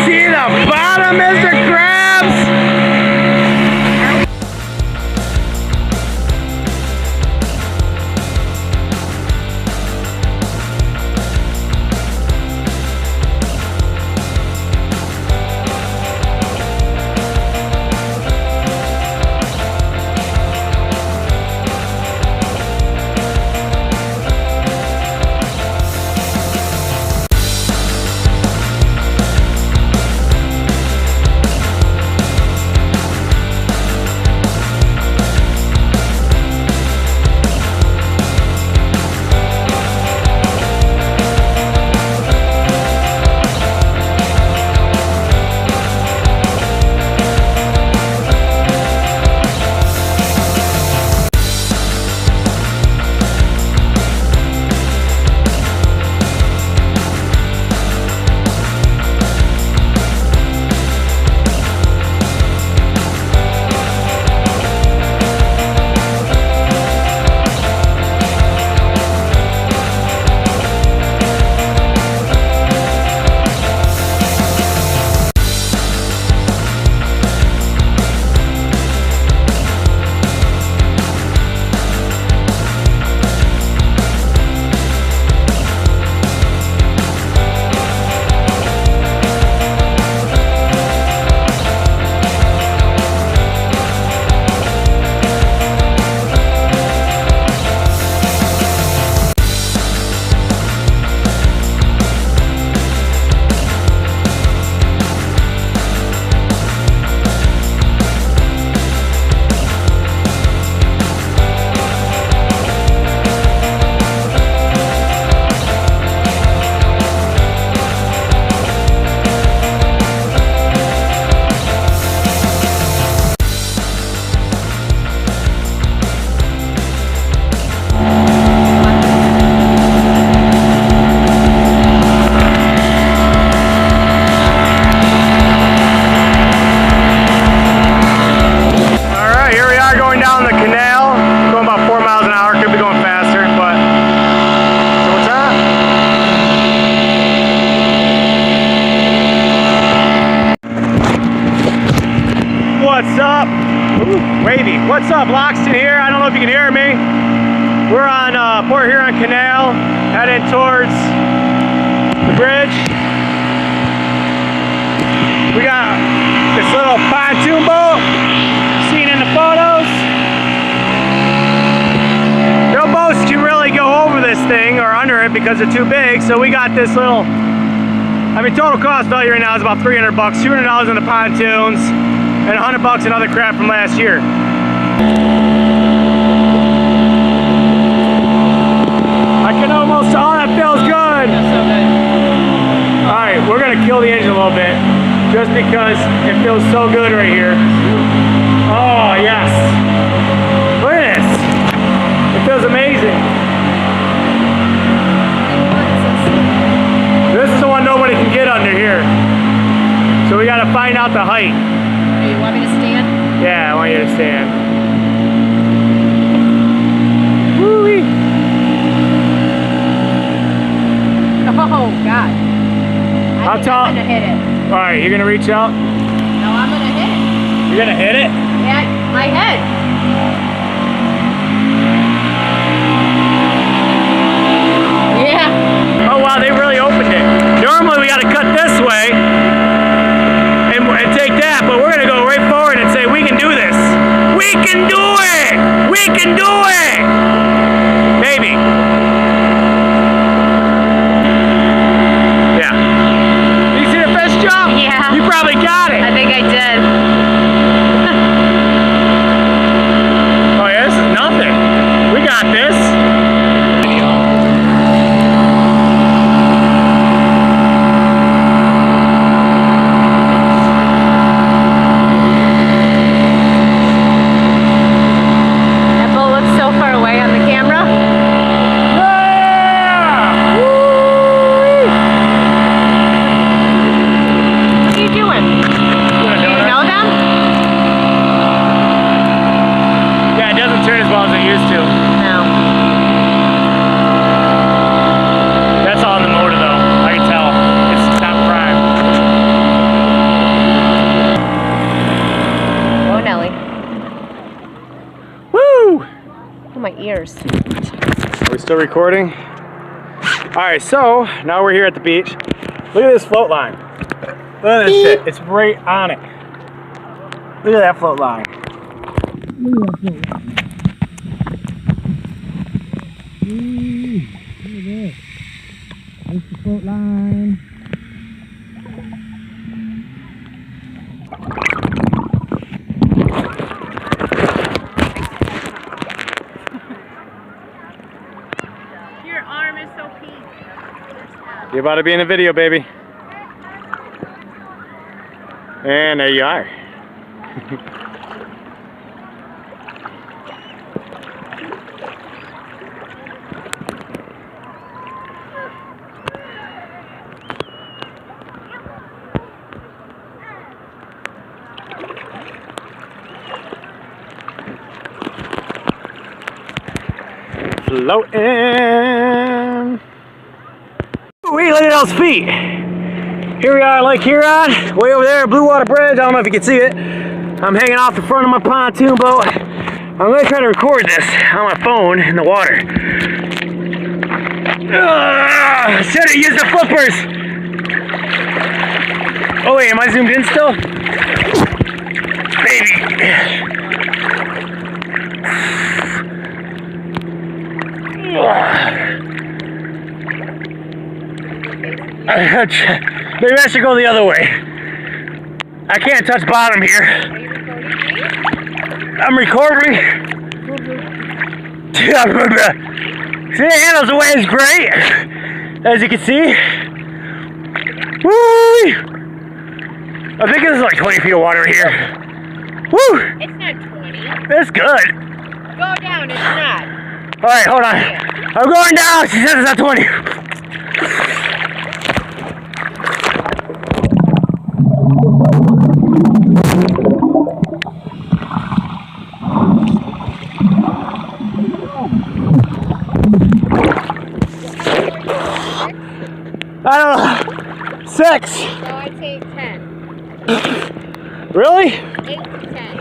See the bottom, Mr. Krabs? What's up? Ooh, wavy. What's up, Loxton here? I don't know if you can hear me. We're on Port Huron Canal, heading towards the bridge. We got this little pontoon boat, seen in the photos. No boats can really go over this thing or under it because they're too big, so we got this little, total cost value right now is about $300 bucks, $200 in the pontoons, and $100 bucks in other crap from last year. I can almost, oh, that feels good. All right, we're gonna kill the engine a little bit just because it feels so good right here. Oh, yes. Look at this. It feels amazing. This is the one nobody can get under here. So we gotta find out the height. You want me to stand? Yeah, I want you to stand. Woo-wee. Oh, God. How tall? I'm gonna hit it. All right, you're gonna reach out? No, I'm gonna hit it. You're gonna hit it? Yeah, my head. Yeah. Oh, wow, they really opened it. Normally we gotta cut this way and take that, but we're gonna go right forward and say, we can do this. We can do it! We can do it! Maybe. Yeah. You see the fish jump? Yeah. You probably got it. I think I did. Oh yeah, this is nothing. We got this. ears. Are we still recording? Alright, so now we're here at the beach. Look at this float line. Look at this shit. It's right on it. Look at that float line. Look at that float line. Look at that. There's the float line. Your arm is so pink. You're about to be in a video, baby. And there you are. Floating. Wait, look at those feet. Here we are at Lake Huron, way over there, Blue Water Bridge. I don't know if you can see it. I'm hanging off the front of my pontoon boat. I'm going to try to record this on my phone in the water. Should have used the flippers. Oh wait, am I zoomed in still? Baby. Maybe I should go the other way. I can't touch bottom here. I'm recording. See, the handles away is great, as you can see. Woo! I think this is like 20 feet of water here. Woo! It's not 20. It's good. Go down, it's not. Alright, hold on. I'm going down. She says it's not 20. I don't know. 6. So I'd say 10. Really? 8 to 10.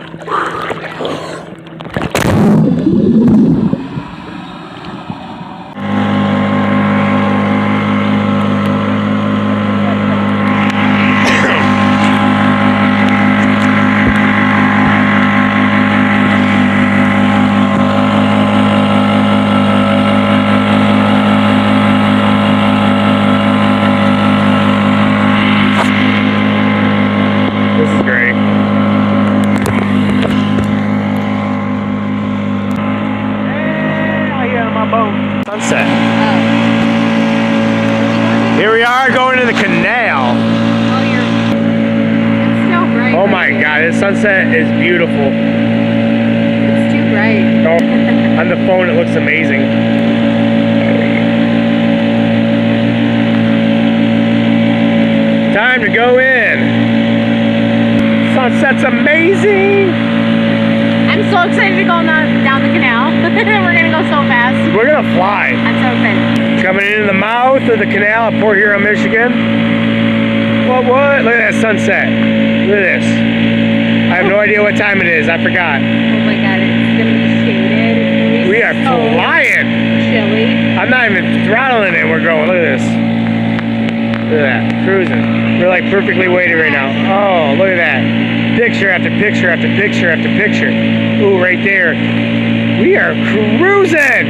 Sunset. Here we are going to the canal. It's still bright. Oh my god, this sunset is beautiful. It's too bright. Oh, on the phone it looks amazing. Time to go in. Sunset's amazing. I'm so excited to go down the canal. We're gonna go so fast. We're gonna fly. I'm so excited. Coming into the mouth of the canal at Port Huron, Michigan. What? Look at that sunset. Look at this. I have no idea what time it is. I forgot. Oh my god, it's gonna be shaded. We are flying. Chilly. I'm not even throttling it. We're going. Look at this. Look at that. Cruising. We're like perfectly weighted right now. Oh, look at that. Picture after picture after picture after picture. Ooh, right there. We are cruising.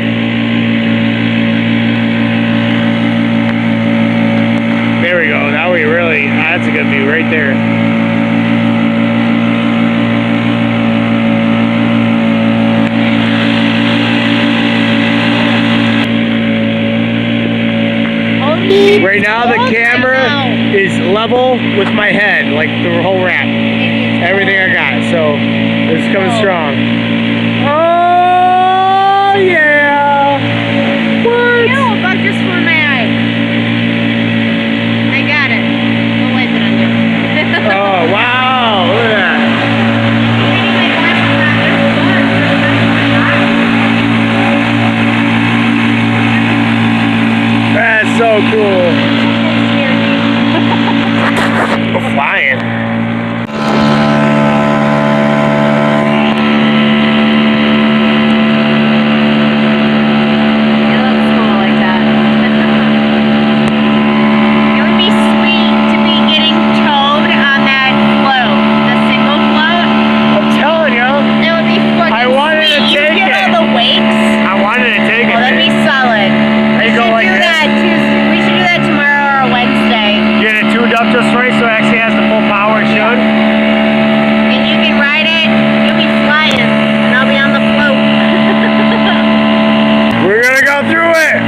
There we go. Now we really, that's a good view right there. Right now the camera is level with my head, like the whole wrap. Everything I got, so this is coming strong. Oh yeah! What? Ew, a bug just flew in my eye. I got it. We'll wipe it under. Oh wow! Look at that. That's so cool. We're flying. up just right so it actually has the full power it should. And you can ride it, you'll be flying, and I'll be on the float. We're gonna go through it.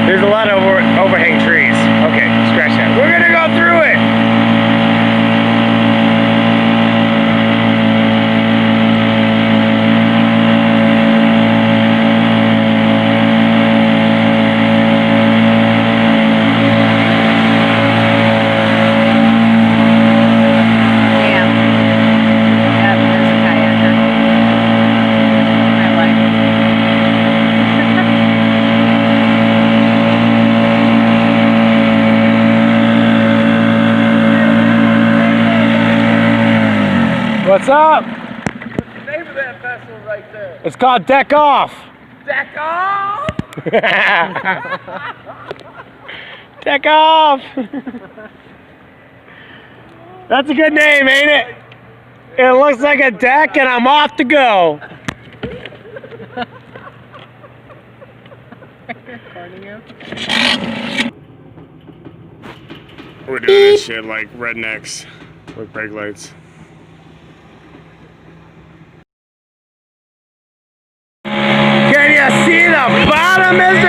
There's a lot of overhang trees. Okay, scratch that. We're gonna go through it. What's up? What's the name of that vessel right there? It's called Deck Off. Deck off! Deck Off. That's a good name, ain't it? It looks like a deck and I'm off to go. We're doing this shit like rednecks with brake lights. Can you see the bottom is